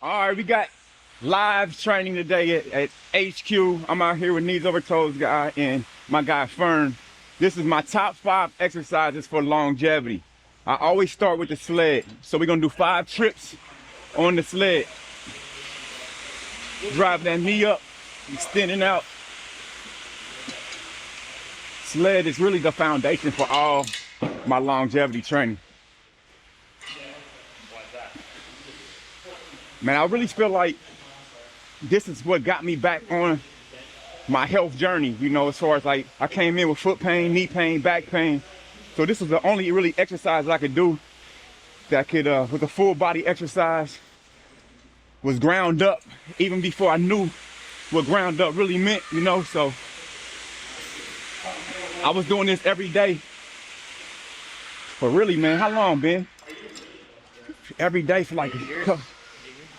All right, we got live training today at HQ. I'm out here with Knees Over Toes guy and my guy Fern. This is my top 5 exercises for longevity. I always start with the sled. So we're gonna do 5 trips on the sled. Drive that knee up, extending out. Sled is really the foundation for all my longevity training. Man, I really feel like this is what got me back on my health journey, you know, as far as like, I came in with foot pain, knee pain, back pain. So this was the only really exercise I could do that could, with a full body exercise, was ground up, even before I knew what ground up really meant, you know, so. I was doing this every day for really, man, how long, Ben? Every day for like,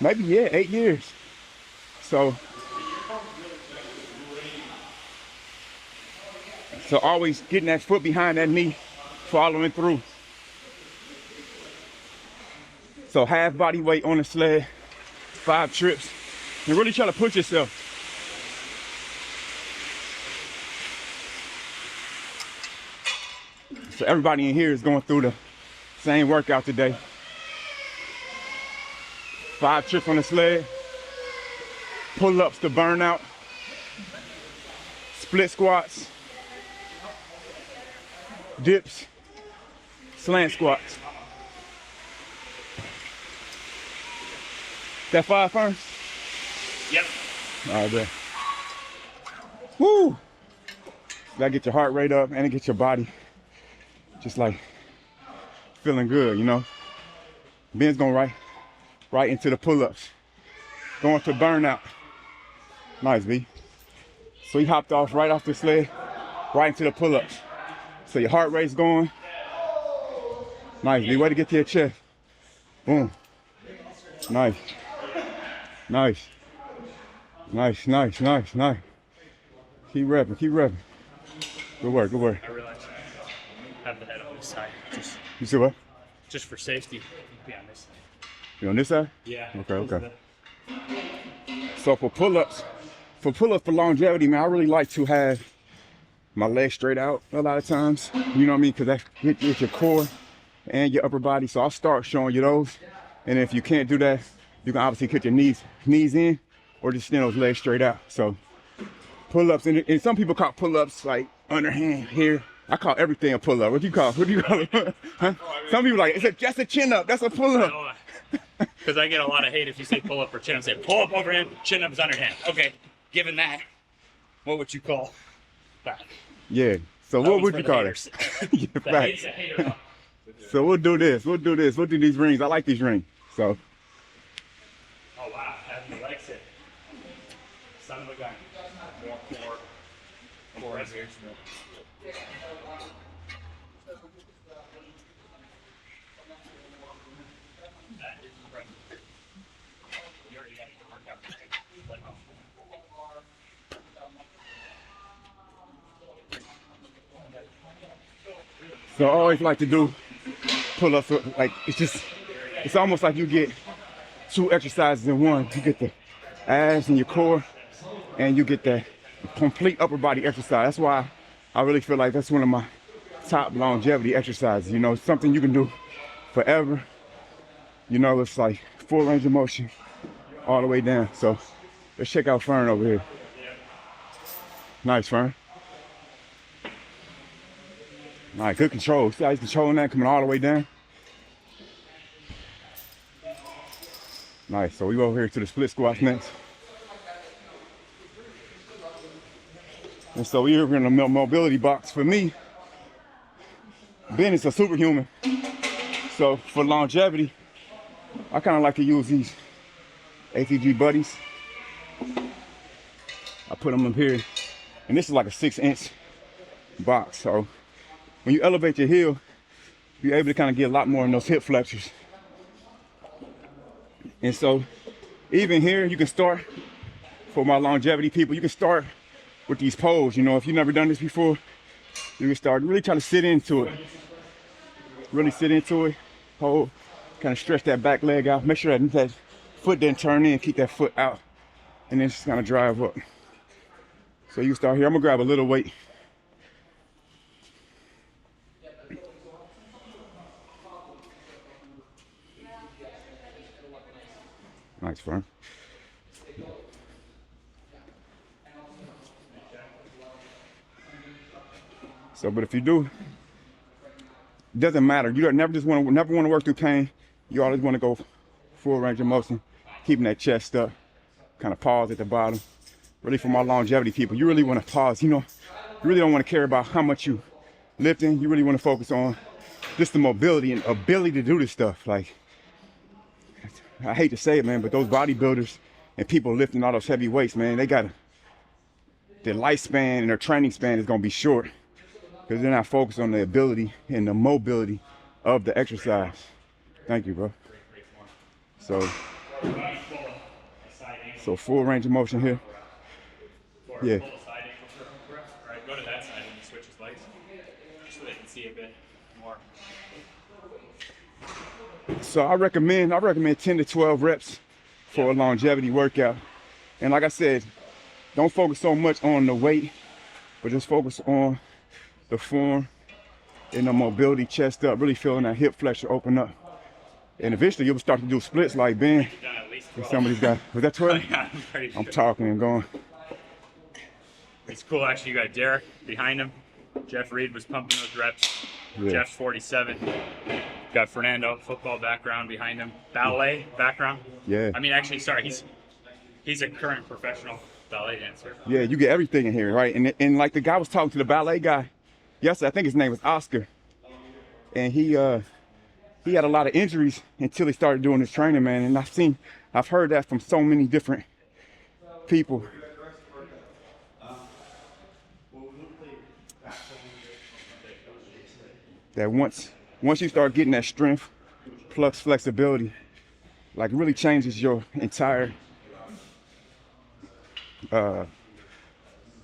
maybe, yeah, 8 years. So always getting that foot behind that knee, following through. So half body weight on the sled, 5 trips, and really try to push yourself. So everybody in here is going through the same workout today. 5 trips on the sled, pull-ups to burnout, split squats, dips, slant squats. That 5 first? Yep. All right, man. Woo! Gotta get your heart rate up and get your body just like feeling good, you know. Ben's going right into the pull-ups, going to burnout. Nice, B. So he hopped off right off the sled, right into the pull-ups. So your heart rate's going. Nice, B. Way to get to your chest. Boom. Nice. Nice. Nice, nice, nice, nice. Keep repping, keep repping. Good work, good work. I realize I have the head on this side. You see what? Just for safety. Be on this side. You on this side? Yeah. Okay. So for pull-ups for longevity, man, I really like to have my legs straight out a lot of times. You know what I mean? Because that hits your core and your upper body. So I'll start showing you those. And if you can't do that, you can obviously put your knees in or just stand those legs straight out. So pull-ups, and some people call pull-ups like underhand here. I call everything a pull-up. What do you call it? Huh? Some people like, that's a chin-up, that's a pull-up. Because I get a lot of hate if you say pull up or chin up. Say pull up overhand, chin up is underhand. Okay, given that, what would you call that? Yeah, so what would you call it? Yeah, so we'll do this. We'll do these rings. I like these rings. So. Oh wow, Anthony likes it. Son of a gun. More right here. So I always like to do pull-ups, like it's almost like you get 2 exercises in one. You get the abs and your core, and you get that complete upper body exercise. That's why I really feel like that's one of my top longevity exercises. You know, it's something you can do forever. You know, it's like full range of motion all the way down. So let's check out Fern over here. Nice, Fern. All right, good control. See how he's controlling that, coming all the way down? Nice, so we go over here to the split squats next. And so we're in a mobility box. For me, Ben is a superhuman. So for longevity, I kind of like to use these ATG buddies. I put them up here, and this is like a 6-inch box. So when you elevate your heel, you're able to kind of get a lot more in those hip flexors. And so even here, you can start, for my longevity people, you can start with these poles. You know, if you've never done this before, you can start really try to sit into it. Really sit into it, hold, kind of stretch that back leg out. Make sure that foot didn't turn in, keep that foot out, and then just kind of drive up. So you start here. I'm gonna grab a little weight. Nice, firm. So, but if you do, it doesn't matter. You don't never want to work through pain. You always want to go full range of motion, keeping that chest up, kind of pause at the bottom. Really, for my longevity people, you really want to pause. You know, you really don't want to care about how much you lifting. You really want to focus on just the mobility and ability to do this stuff. Like, I hate to say it, man, but those bodybuilders and people lifting all those heavy weights, man, they got their lifespan and their training span is gonna be short because they're not focused on the ability and the mobility of the exercise. Thank you, bro. So full range of motion here. Yeah. Right, go to that side and switch his legs, just so they can see a bit more. So I recommend 10 to 12 reps for a longevity workout. And like I said, don't focus so much on the weight, but just focus on the form and the mobility, chest up, really feeling that hip flexor open up. And eventually you'll start to do splits like Ben. With some of these guys. Was that 12? Yeah, I'm talking and going. It's cool, actually. You got Derek behind him. Jeff Reed was pumping those reps. Yeah. Jeff's 47. Got Fernando, football background behind him. Ballet background. Yeah. I mean, actually, sorry, he's a current professional ballet dancer. Yeah, you get everything in here, right? And like the guy was talking to the ballet guy yesterday, I think his name was Oscar. And he had a lot of injuries until he started doing his training, man. And I've heard that from so many different people. That once you start getting that strength plus flexibility, like it really changes your entire the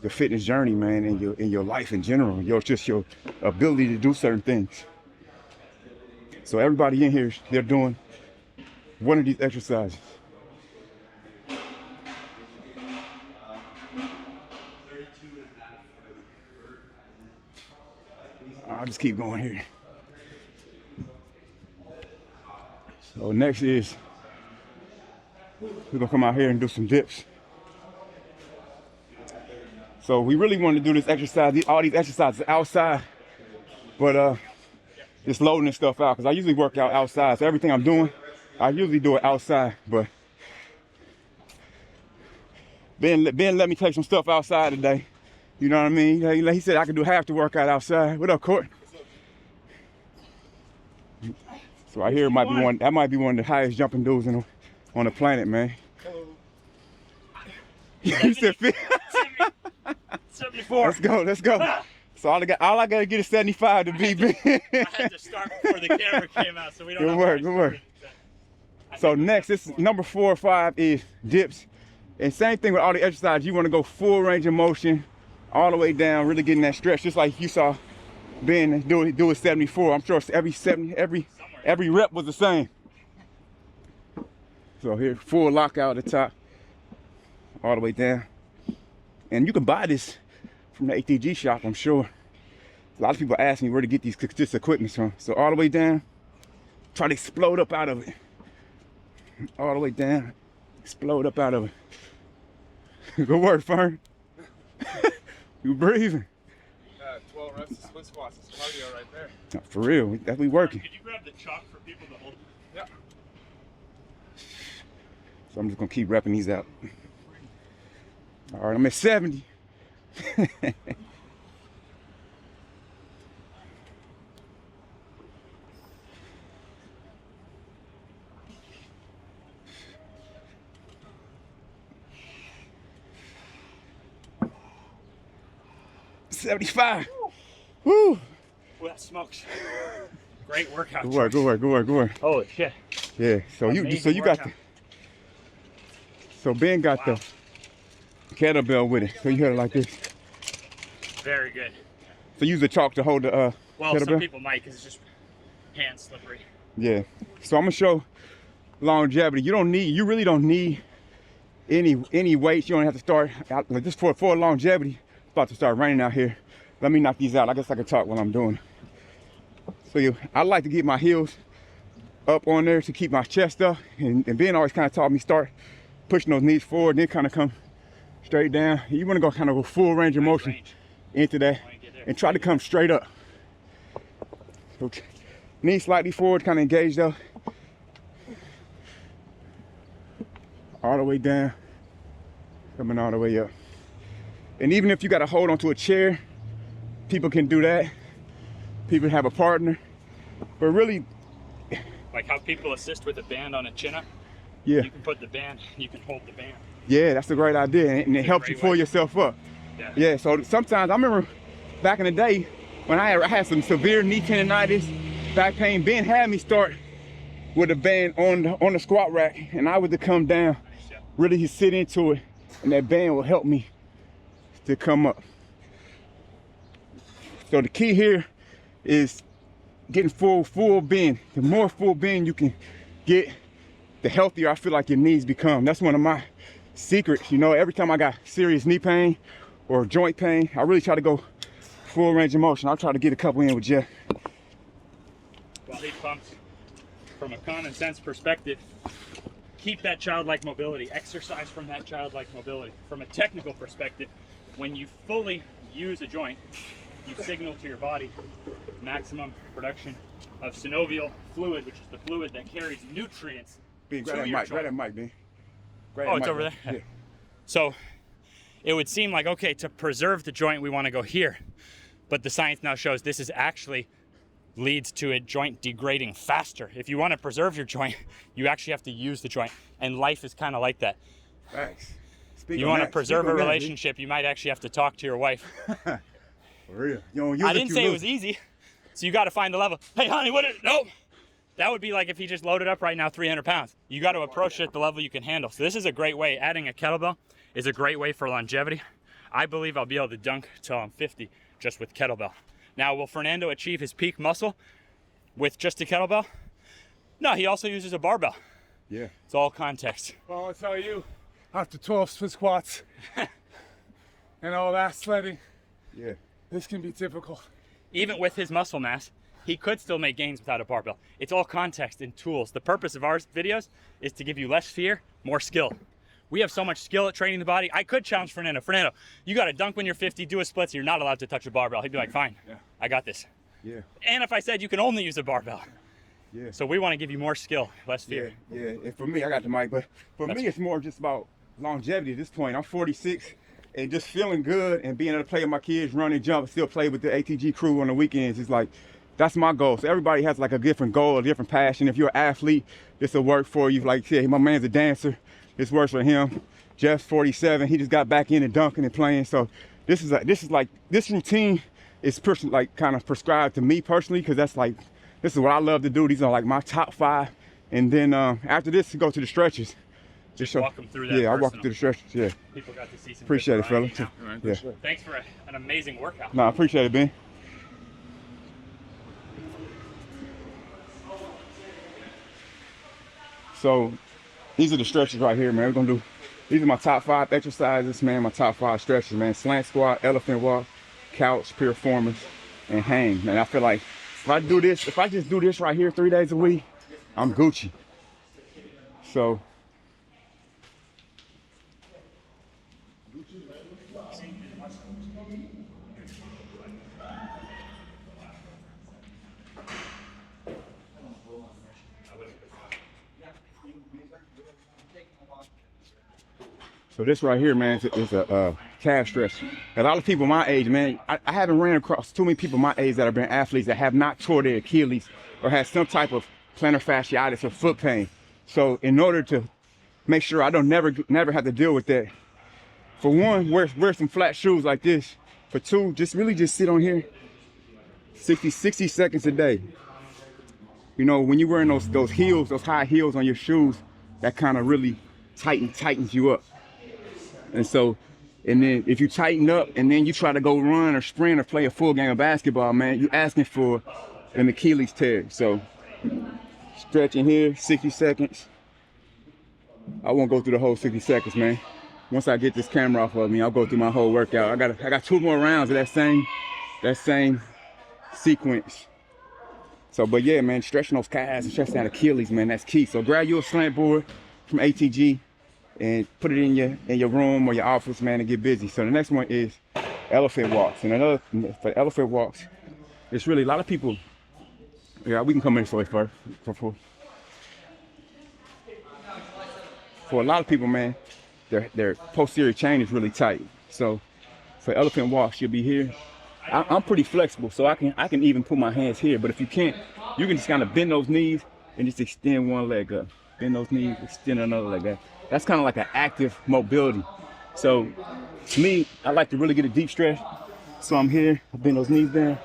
fitness journey, man, in your life in general. Your ability to do certain things. So everybody in here, they're doing one of these exercises. I'll just keep going here. So next is, we're gonna come out here and do some dips. So we really want to do this exercise, all these exercises outside, but just loading this stuff out, because I usually work out outside. So everything I'm doing, I usually do it outside, but Ben let me take some stuff outside today. You know what I mean? He said I could do half the workout outside. What up, Court? So I hear it might be one of the highest jumping dudes on the planet, man. Hello. You said 74. Let's go. So all I gotta get is 75 to beat Ben. I had to start before the camera came out, so we don't. Good work. So next, this is number 4 or 5 is dips. And same thing with all the exercises. You want to go full range of motion, all the way down, really getting that stretch, just like you saw Ben do it 74. I'm sure every rep was the same. So here, full lockout at the top, all the way down. And you can buy this from the ATG shop, I'm sure. A lot of people ask me where to get this equipment from. So all the way down, try to explode up out of it. All the way down, explode up out of it. Good work, Fern. You breathing. 12 reps of split squats. It's cardio right there. No, for real, that's we working. Could you grab the chalk for people to hold? Yeah. So I'm just gonna keep repping these out. All right, I'm at 70. $75. Woo! Well, that smokes. Great workout. Good work. Holy shit. Yeah. So Amazing you got the. So Ben got the kettlebell with it. So you had it like this. Very good. So use the chalk to hold the Well, kettlebell. some people might, because it's just hand slippery. Yeah. So I'm gonna show longevity. You really don't need any weights. You don't have to start out like this for longevity. About to start raining out here. Let me knock these out. I guess I can talk while I'm doing it. So I like to get my heels up on there to keep my chest up, and Ben always kind of taught me start pushing those knees forward, then kind of come straight down. You want to go kind of a full range of motion into that and try to come straight up. So knees slightly forward, kind of engaged up. All the way down, coming all the way up. And even if you got to hold onto a chair, people can do that. People have a partner, but really, like how people assist with a band on a chin-up. Yeah. You can put the band, you can hold the band. Yeah, that's a great idea, and it helps you pull yourself up. Yeah. So sometimes I remember back in the day when I had some severe knee tendonitis, back pain. Ben had me start with a band on the squat rack, and I would come down, really sit into it, and that band will help me to come up. So the key here is getting full bend. The more full bend you can get, the healthier I feel like your knees become. That's one of my secrets. You know, every time I got serious knee pain or joint pain, I really try to go full range of motion. I'll try to get a couple in with Jeff. While he pumps, from a common sense perspective, keep that childlike mobility, exercise from that childlike mobility. From a technical perspective, when you fully use a joint, you signal to your body maximum production of synovial fluid, which is the fluid that carries nutrients. Ben, grab that mic, Ben. Oh, it's over there? Yeah. So it would seem like, okay, to preserve the joint, we want to go here. But the science now shows this is actually leads to a joint degrading faster. If you want to preserve your joint, you actually have to use the joint. And life is kind of like that. Thanks. You want to preserve a relationship, you might actually have to talk to your wife. For real. You don't use I didn't say it was easy. So you got to find the level. Hey, honey, nope. That would be like if he just loaded up right now 300 pounds. You got to approach it at the level you can handle. So this is a great way. Adding a kettlebell is a great way for longevity. I believe I'll be able to dunk till I'm 50 just with kettlebell. Now, will Fernando achieve his peak muscle with just a kettlebell? No, he also uses a barbell. Yeah. It's all context. Well, I'll tell you, after 12 split squats and all that sledding, yeah, this can be difficult. Even with his muscle mass, he could still make gains without a barbell. It's all context and tools. The purpose of our videos is to give you less fear, more skill. We have so much skill at training the body. I could challenge Fernando. Fernando, you got to dunk when you're 50, do a split, so you're not allowed to touch a barbell. He'd be like, fine, I got this. Yeah. And if I said you can only use a barbell. Yeah. So we want to give you more skill, less fear. Yeah. And for me, I got the mic, but for me, it's more just about longevity at this point. I'm 46 and just feeling good and being able to play with my kids, run and jump, still play with the ATG crew on the weekends. It's like, that's my goal. So everybody has like a different goal, a different passion. If you're an athlete, this will work for you. Like, yeah, my man's a dancer. This works for him. Jeff's 47. He just got back in and dunking and playing. So this routine is kind of prescribed to me personally, because that's like, this is what I love to do. These are like my top 5. And then after this, go to the stretches. Just walk them through that. Yeah, I'll walk them through the stretches. Yeah. People got to see some. Appreciate it, fella. Yeah. Thanks for an amazing workout. No, I appreciate it, Ben. So these are the stretches right here, man. We're gonna do, these are my top 5 exercises, man. My top 5 stretches, man. Slant squat, elephant walk, couch, piriformis, and hang. Man, I feel like if I just do this right here 3 days a week, I'm Gucci. So this right here, man, is a calf stretch. A lot of people my age, man, I haven't ran across too many people my age that have been athletes that have not tore their Achilles or had some type of plantar fasciitis or foot pain. So in order to make sure I don't never have to deal with that, for one, wear some flat shoes like this. For 2, just sit on here 60 seconds a day. You know, when you're wearing those heels, those high heels on your shoes, that kind of really tightens you up. And so, and then if you tighten up and then you try to go run or sprint or play a full game of basketball, man, you're asking for an Achilles tear. So stretching here, 60 seconds, I won't go through the whole 60 seconds, man. Once I get this camera off of me, I'll go through my whole workout. I got 2 more rounds of that same sequence. So, but yeah, man, stretching those calves and stretching that Achilles, man, that's key. So grab you a slant board from ATG and put it in your room or your office, man, and get busy. So the next one is elephant walks. And another, for elephant walks, it's really a lot of people, yeah, we can come in for it first. For a lot of people, man, their posterior chain is really tight. So for elephant walks, you'll be here. I'm pretty flexible, so I can even put my hands here. But if you can't, you can just kind of bend those knees and just extend one leg up. Bend those knees, extend another leg up. That's kind of like an active mobility. So to me, I like to really get a deep stretch. So I'm here, I bend those knees down,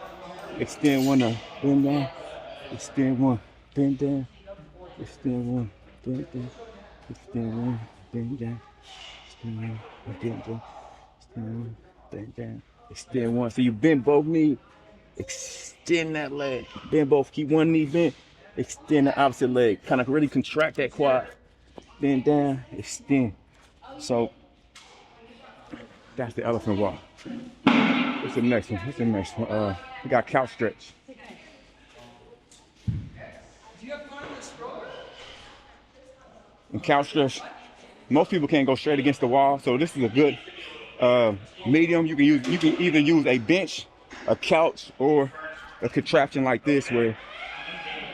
extend one up, bend down, extend one, bend down, extend one, bend down, extend one, bend down, extend one, bend down, extend one, bend down. Extend one. So you bend both knees, extend that leg. Bend both, keep one knee bent, extend the opposite leg. Kind of really contract that quad. Bend down, extend. So that's the elephant walk. What's the next one? What's the next one? We got couch stretch. And couch stretch, most people can't go straight against the wall, so this is a good medium. You can either use a bench, a couch, or a contraption like this where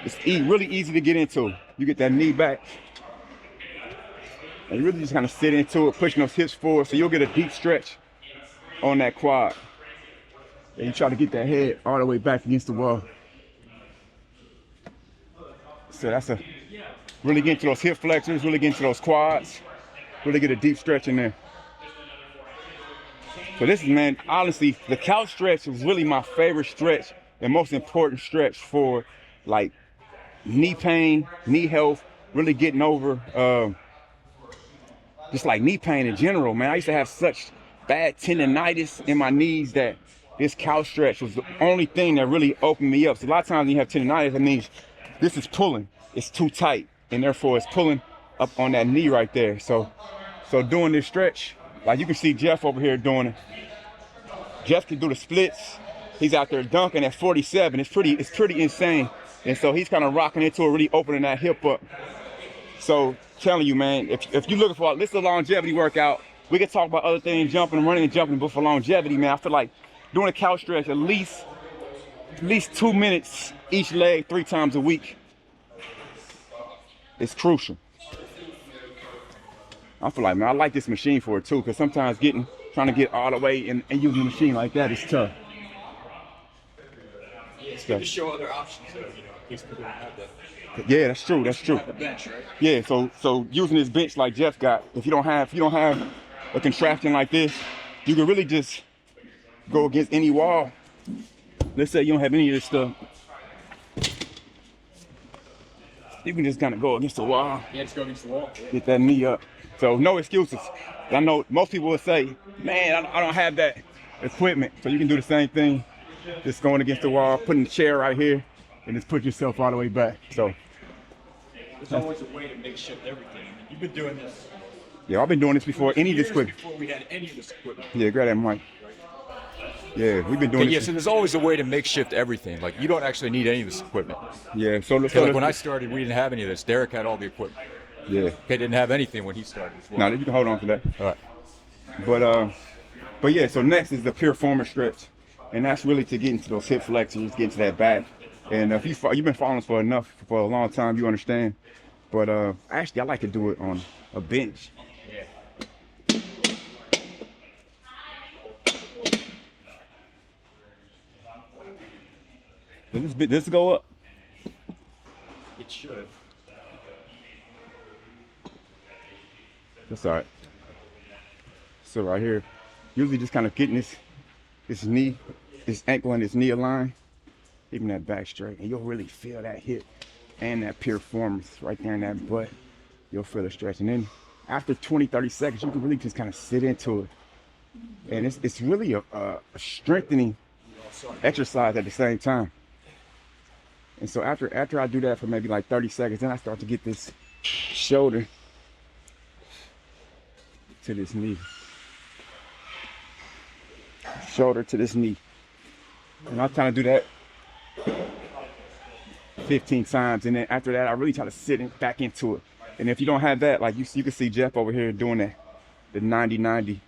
it's really easy to get into. You get that knee back and you really just kind of sit into it, pushing those hips forward, so you'll get a deep stretch on that quad. And you try to get that head all the way back against the wall. So that's really get into those hip flexors, really get into those quads, really get a deep stretch in there. So this is, man, honestly, the couch stretch is really my favorite stretch and most important stretch for like knee pain, knee health, really getting over just like knee pain in general, man. I used to have such bad tendonitis in my knees that this couch stretch was the only thing that really opened me up. So a lot of times when you have tendonitis, that means this is pulling, it's too tight, and therefore it's pulling up on that knee right there. So doing this stretch, like you can see Jeff over here doing it. Jeff can do the splits. He's out there dunking at 47. It's pretty insane. And so he's kind of rocking into it, really opening that hip up. So telling you, man, if you're looking for this is a longevity workout, we can talk about other things, jumping and running and jumping, but for longevity, man, I feel like doing a couch stretch at least 2 minutes each leg 3 times a week is crucial. I feel like, man, I like this machine for it too, because sometimes trying to get all the way and using a machine like that is tough. Yeah, it's good to show other options though, you know, in case people don't have that. Yeah, that's true. That's true. The bench, right? Yeah, so using this bench like Jeff got, if you don't have a contraption like this, you can really just go against any wall. Let's say you don't have any of this stuff. You can just kind of go against the wall. Yeah, just go against the wall. Get that knee up. So no excuses. I know most people will say, man, I don't have that equipment. So you can do the same thing. Just going against the wall, putting the chair right here, and just put yourself all the way back. So there's always a way to makeshift everything. I mean, you've been doing this. Yeah, I've been doing this before any of this equipment. Before we had any of this equipment. Yeah, grab that mic. Yeah, we've been doing this. Yeah, so there's always a way to makeshift everything. Like, you don't actually need any of this equipment. Yeah, so Like when I started, we didn't have any of this. Derek had all the equipment. Yeah. He didn't have anything when he started as well. Now, you can hold on to that. All right. But yeah, so next is the Piriformis stretch. And that's really to get into those hip flexors, get into that back. And if you've been following us for a long time, you understand. But actually, I like to do it on a bench. Yeah. Does this go up? It should. That's all right. So right here, usually just kind of getting this knee, this ankle and this knee aligned, keeping that back straight, and you'll really feel that hip and that piriformis right there in that butt. You'll feel the stretch, and then after 20-30 seconds, you can really just kind of sit into it, and it's really a strengthening exercise at the same time. And so after I do that for maybe like 30 seconds, then I start to get this shoulder to this knee. Shoulder to this knee. And I'm trying to do that 15 times. And then after that, I really try to sit back into it. And if you don't have that, like you can see Jeff over here doing that, the 90-90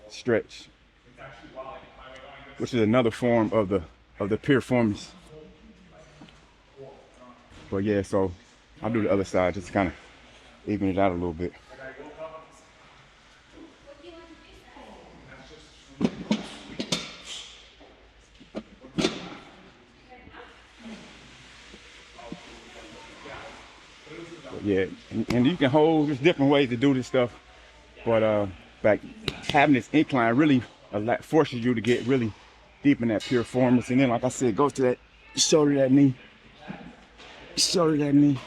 stretch, which is another form of the piriformis. But yeah, so I'll do the other side just to kind of even it out a little bit. But yeah, and you can hold, there's different ways to do this stuff, but like having this incline really forces you to get really deep in that piriformis. And then, like I said, go to that shoulder, that knee, shoulder, that knee,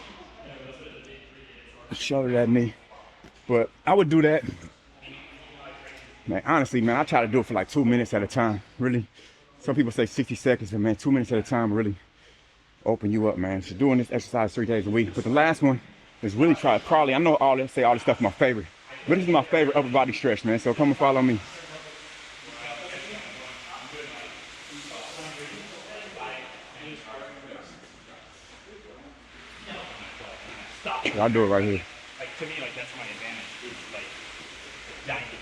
shoulder, that knee. But I would do that, man, honestly, man, I try to do it for like 2 minutes at a time, really. Some people say 60 seconds, but man, 2 minutes at a time really open you up, man. So doing this exercise 3 days a week. But the last one is really I know all this stuff is my favorite, but this is my favorite upper body stretch, man. So come and follow me. I'll do it right here. Like, to me, like, that's my advantage. Is like diving.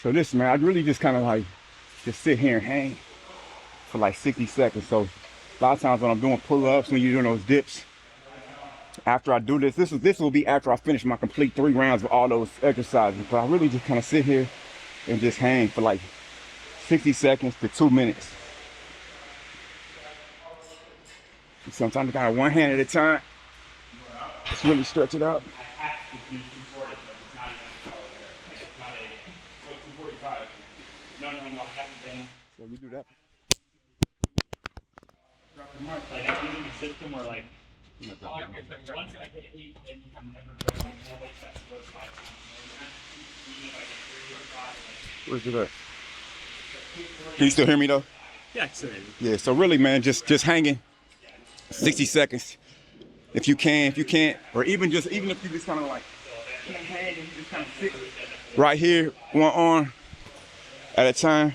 So this, man, I really just kind of like just sit here and hang for like 60 seconds. So a lot of times when I'm doing pull-ups, when you're doing those dips, after I do this will be after I finish my complete 3 rounds of all those exercises. But I really just kind of sit here and just hang for like 60 seconds to 2 minutes. Sometimes kind of one hand at a time. Just really stretch it out. So we do that. Like, I'm using a system where, like, once I hit 8, then I'm never going to Where's it at? Can you still hear me though? Yeah, absolutely. Yeah, so really, man, just hanging 60 seconds. If you can't, or even if you just kind of like can't hang and just kind of sit right here, one arm at a time,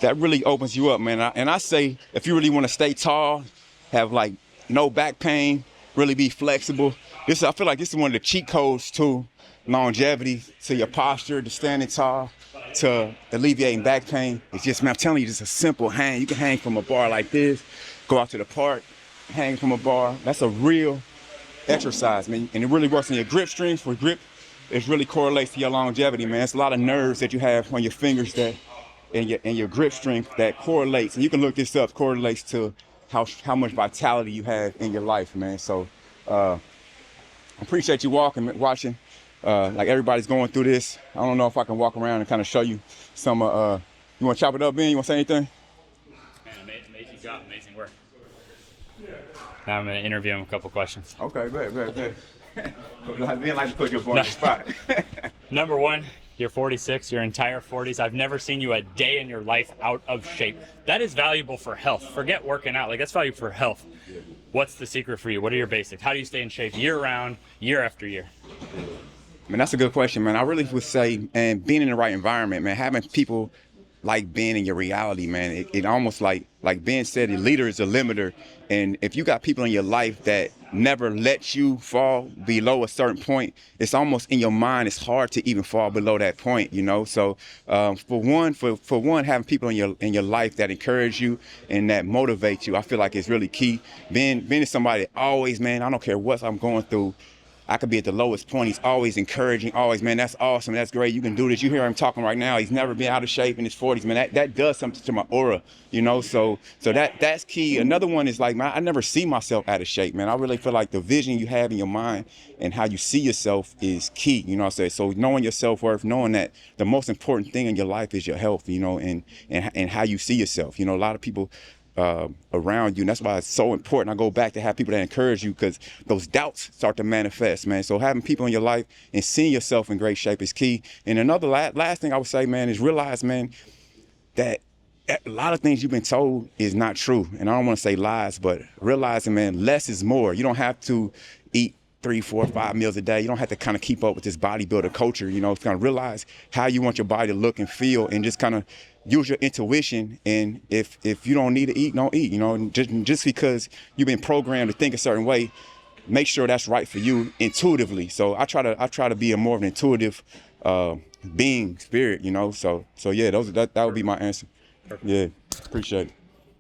that really opens you up, man. And I say, if you really want to stay tall, have like no back pain, really be flexible, I feel like this is one of the cheat codes to longevity, to your posture, to standing tall, to alleviating back pain. It's just, man, I'm telling you, just a simple hang. You can hang from a bar like this, go out to the park, hang from a bar. That's a real exercise, man. And it really works on your grip strength. For grip, it really correlates to your longevity, man. It's a lot of nerves that you have on your fingers that, and your grip strength that correlates. And you can look this up, correlates to how much vitality you have in your life, man. So I appreciate you watching. Like everybody's going through this. I don't know if I can walk around and kind of show you some, you want to chop it up, Ben? You want to say anything? Man, amazing job, amazing work. Now I'm going to interview him a couple questions. Okay, bet. Ben likes to put you up on the spot. Number one, you're 46, your entire 40s. I've never seen you a day in your life out of shape. That is valuable for health. Forget working out. Like, that's valuable for health. What's the secret for you? What are your basics? How do you stay in shape year round, year after year? Man, that's a good question, man. I really would say, and being in the right environment, man, having people like Ben in your reality, man, it almost like Ben said, the leader is a limiter. And if you got people in your life that never let you fall below a certain point, it's almost in your mind, it's hard to even fall below that point, you know? So for one, having people in your life that encourage you and that motivate you, I feel like it's really key. Ben is somebody that always, man, I don't care what I'm going through, I could be at the lowest point. He's always encouraging, always, man, that's awesome, that's great, you can do this. You hear him talking right now, he's never been out of shape in his 40s, man. That does something to my aura, you know? So that's key. Another one is like, man, I never see myself out of shape, man. I really feel like the vision you have in your mind and how you see yourself is key, you know what I'm saying? So knowing your self-worth, knowing that the most important thing in your life is your health, you know, and how you see yourself. You know, a lot of people around you, and that's why it's so important. I go back to have people that encourage you, because those doubts start to manifest, man. So having people in your life and seeing yourself in great shape is key. And another last thing I would say, man, is realize, man, that a lot of things you've been told is not true. And I don't want to say lies, but realizing, man, less is more. You don't have to eat 3, 4, 5 meals a day. You don't have to kind of keep up with this bodybuilder culture. You know, it's kind of realize how you want your body to look and feel, and just kind of use your intuition. And if you don't need to eat, don't eat. You know, and just because you've been programmed to think a certain way, make sure that's right for you intuitively. So I try to be a more of an intuitive being, spirit. You know, so yeah, that would be my answer. Yeah, appreciate it.